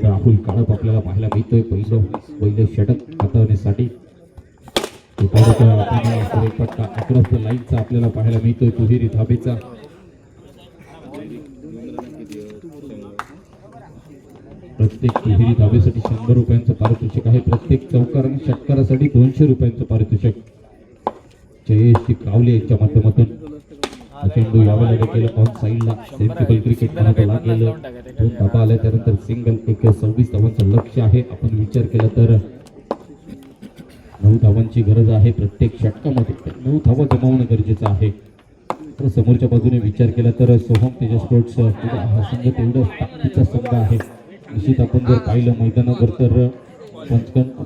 राहुल काळप आपल्याला पाहायला मिळतोय. पहिलं षटक हाताळण्यासाठी अक्रॉस लाईनचा आपल्याला पाहायला मिळतोय दुहेरी धाबेचा. प्रत्येक दुहेरी धाबेसाठी 100 रुपयांचं पारितोषिक आहे. प्रत्येक चौकार आणि षटकारासाठी 200 रुपयांचं पारितोषिक. जयेश कावले यांच्या माध्यमातून चेंडू यावेळेला देखील ऑन साईडला सेन्सिबल क्रिकेट म्हणावं लागेल. 2 धाबा आल्या त्यानंतर सिंगल. 26 धावांचं लक्ष्य आहे. आपण विचार केला तर 9 धावांची गरज आहे प्रत्येक षटकामध्ये. 9 धावा जमावणं गरजेचं आहे. तर समोरच्या बाजूने विचार केला तर सोहम तेजस स्पोर्ट्स हा संघ तेवढा ताकदीचा संघ आहे. निश्चित आपण जर पाहिलं मैदानावर तर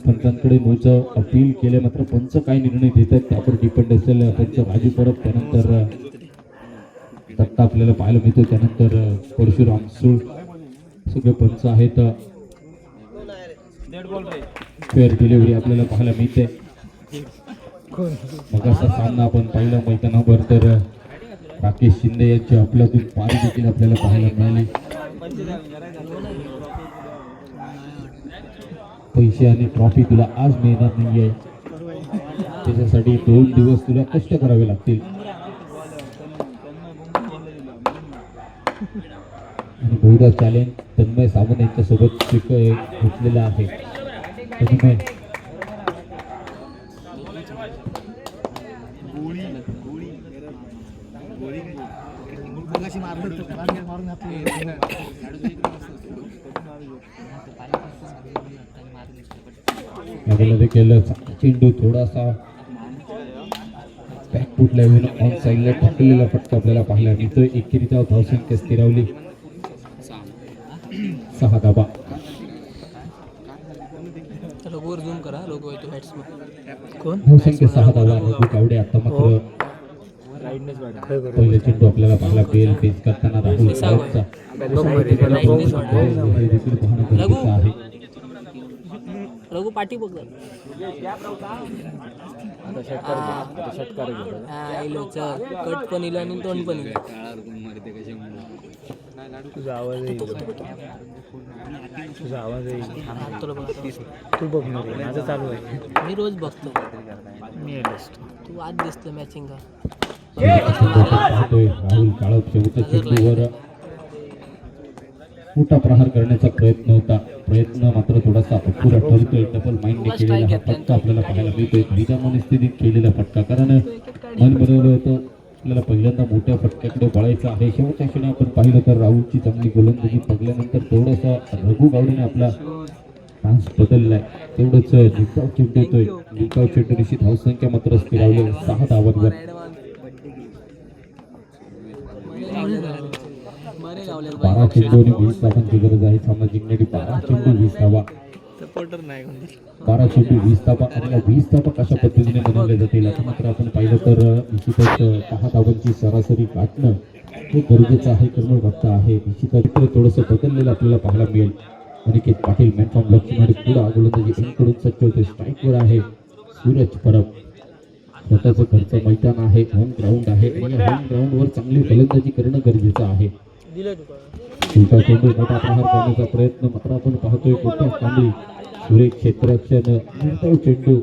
पंचांकडे नोचं अपील केले, मात्र पंच काय निर्णय देतात त्यावर डिपेंड असेल. पंच राजू परब, त्यानंतर दत्ता आपल्याला पाहायला मिळतो, त्यानंतर परशुराम सूळ सगळे पंच आहेत. फेअर डिलिव्हरी आपल्याला पाहायला मिळते. मग असा सामना आपण पाहिला मैदानावर तर राकेश शिंदे यांची आपल्यातून पारी देखील आपल्याला पाहायला मिळाली. पैसे आणि ट्रॉफी तुला आज मिळणार नाहीये, त्याच्यासाठी 2 दिवस तुला कष्ट करावे लागतील. आणि बहुधा चॅलेंज तन्मय सावंत यांच्यासोबत घेतलेला आहे. तन्मय देखील चेंडू थोडासा बॅकफुटला येऊन ऑन साईडला टाकलेला फटका आपल्याला पाहायला मिळतोय. एकेरीचा धावसंख्या स्थिरावली 6 धाबा. धावसंख्या 6 धाबा. रघु कावडे आता मात्र पहिले चेंडू आपल्याला पाहायला बेल फेस करताना राहुल काळपचा देखील पाहणं गरजेचं आहे. रघु पाठी बघ कट पण इला आणि तोंड पण इला. तुझा आवाज येईल, तुझा आवाज येईल. तू बघ ना, माझं चालू आहे. मी रोज बघतो. मी तू आज दिसतो मॅचिंग का. राहुल काळप शेवटच्या चेंडूवर मोठा प्रहार करण्याचा प्रयत्न होता. प्रयत्न मात्र थोडासा अपुरा ठरतोय. डबल माइंडने केलेला हा फटका आपल्याला पाहायला मिळतोय. द्विधा मनस्थितीत केलेला फटका, कारण मन बनवलं होतं आपल्याला पहिल्यांदा मोठ्या फटक्याकडे वळायचं आहे. शेवटच्या क्षणी आपण पाहिलं तर राहुलची चांगली गोलंदाजी बघल्यानंतर थोडासा रघु गावडेने आपला डान्स बदललाय. तेवढंच निकाव चेंडू येतोय. निकाव चेंडू निश्चित धावसंख्या मात्र स्थिरावली 6 धावांवर. 12 चेंडू आणि 20 धावांची गरज आहे. सामना जिंकण्यासाठी 12 चेंडू 20 धावा. 12 चेंडू 20 धावा. आणि 20 धावा कशा पद्धतीने बनवल्या जातील आता मात्र आपण पाहिलं तर निश्चितच 10 धावांची सरासरी गाठणं हे गरजेचं आहे. करणं भक्त आहे. निश्चितच थोडंसं बदललेलं आपल्याला पाहायला मिळेल. अनिकेत पाटील मॅनफॉर्म लक्ष्मी पुढा गोलंदाजी एंडकडून सज्ज होते. स्ट्राईकवर आहे सूरज परब. स्वतःचं घरचं मैदान आहे, होम ग्राउंड आहे आणि होम ग्राउंडवर चांगली गोलंदाजी करणं गरजेचं आहे. चेंडू मोठा प्रहार करण्याचा प्रयत्न मात्र आपण पाहतोय. मोठ्या चांगली सुरेख क्षेत्ररक्षण. निर्धाव चेंडू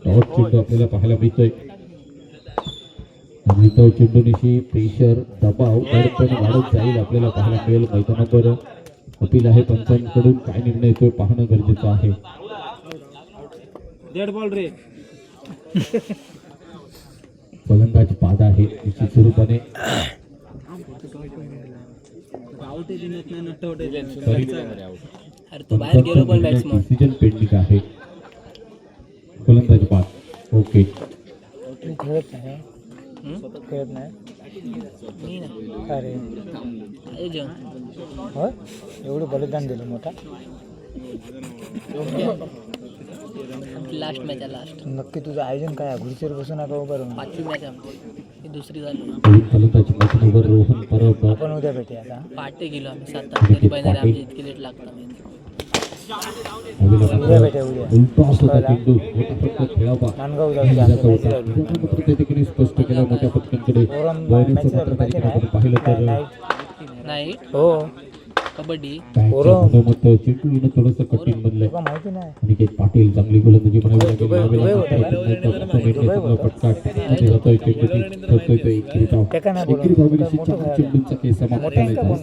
डॉट चेंडू आपल्याला पाहायला मिळतोय. निर्धाव चेंडूनिशी प्रेशर दबाव दडपण वाढत जाईल आपल्याला पाहायला मिळेल. मैदानावर अपील आहे पंचांकडून. काय निर्णय येतोय पाहणं गरजेचं आहे. फलंदाज बाद आहे निश्चित स्वरूपाने. डिसिजन पेंडिंग आहे. फलंदाज बाद. ओके. खेळत नाही. अरे एवढं बलिदान दिलं मोठा. लास्ट मॅच आहे. लास्ट नक्की तुझं आयोजन काय आहे? खुर्चीवर बसून नका उभं राहून. 5वी मॅच आमची, दुसरी झाली. फलंदाजी मैदानावर रोहन परब. आपण उद्या भेटू. आता पहाटे गेलो आम्ही 7 तारखेला. पहिल्या आमची इतकी लेट लागतं. उद्या भेटूया. स्पष्ट केला मोठ्या पटकांकडे पाहिलं तर नाही हो कबड्डी मत चेंडू येणं थोडंसं कठीण बनलंय माहिती नाही अनिकेत पाटील चांगली गोलंदाजी बनावी लागेल यावेळेला फटका मध्ये जातोय चेंडू ठरतोय तो एकरी धाव. एकरी धावेनिशी 4 चेंडूंचा खेळ समाप्त झालेला आहे.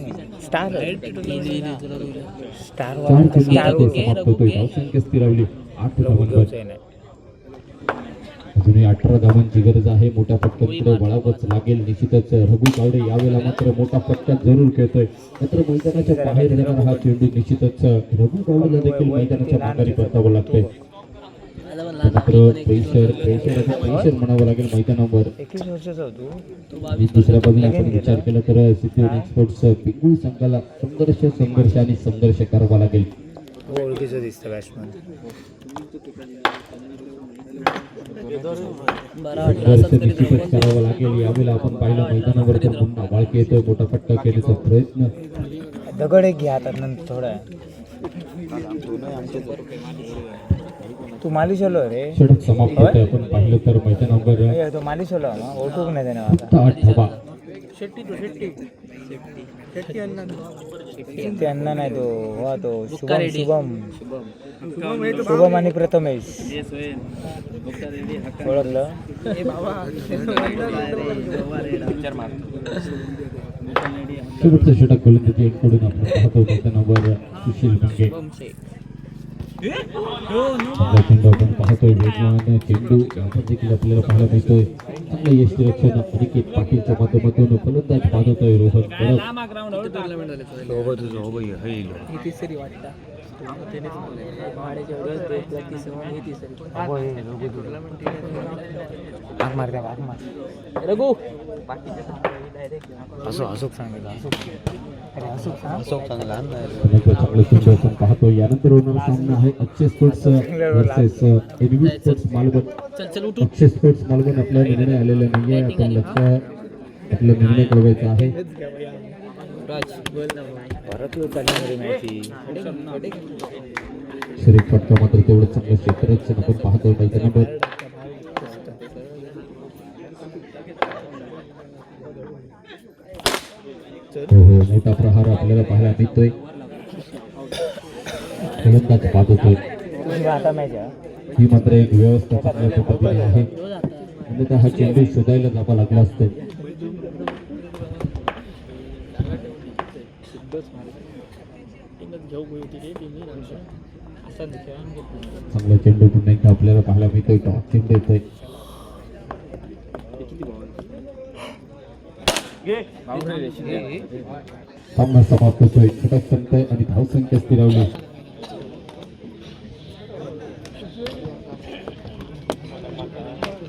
स्टार 4 चेंडूंचा खेळ समाप्त होतोय. धावसंख्या स्थिरावली 8 धावांवर. अजूनही 18 धावांची गरज आहे. मोठ्या फटक्याकडे वळावंच लागेल निश्चितच. रघु कावडे यावेळेला मात्र मोठा फटका जरूर खेळतोय. मात्र मैदानाच्या बाहेर जाणारा हा चेंडू निश्चितच रघु कावडेला देखील मैदानाच्या माघारी परतावं लागतंय. मात्र प्रेशर म्हणावं लागेल मैदानावर. 21 वर्षाचा होतो आणि दुसऱ्या बाजूने आपण विचार केला तर सिद्धिविनायक स्पोर्ट्स पिंगुळ संघाला संघर्ष करावा लागेल. ओळखीचं दिसतं बॅट्समन संघर्ष निश्चितच करावा लागेल. यावेळेला आपण पाहिलं मैदानावर तर पुन्हा बाळके येतोय. मोठा फटका खेळण्याचा प्रयत्न. दगड एक घ्या आता नंतर थोडा तू मालिशलो रे षटक समाप्त होतोय. आपण पाहिलं तर मैदानावर तो मालिशलो ओळखूक नाही त्याने फक्त 8 धावा. ते अण्णा नाही तो हो तो शुभम आणि प्रथमेश ओळखलं शेवटचं षटक गोलंदाजी कडून आपण पाहतो मैदानावर सुशील मंगे. चेंडू आपण पाहतोय वेगवान चेंडू आपण देखील आपल्याला पाहायला मिळतोय. चांगलं यष्टीरक्षण अनिकेत पाटीलच्या माध्यमातून फलंदाज पाहतोय रोहन परब. रघु अशोक सांगितलं चांगलं चेंडू आपण पाहतोय. यानंतर होणारा सामना आहे Akshay sports versus NV sports Malvan. Akshay sports Malvan आपला निर्णय आलेला नाहीये. आपण आपला निर्णय कळवायचा आहे. शरीर फटका मात्र तेवढं चांगलं क्षेत्ररक्षण आपण पाहतोय मैदानावर. हो मोठा प्रहार आपल्याला पाहायला मिळतोय. फलंदाज बाद होतोय. ही मात्र एक व्यवस्था चांगल्या पद्धतीने आहे. अन्यथा हा चेंडू शोधायला जावा लागला असतं. चांगला चेंडू पुन्हा एकदा आपल्याला पाहायला मिळतोय. टॉप चेंडू येतोय. सामना समाप्त होतोय. षटक संपतोय आणि धावसंख्या स्थिरावली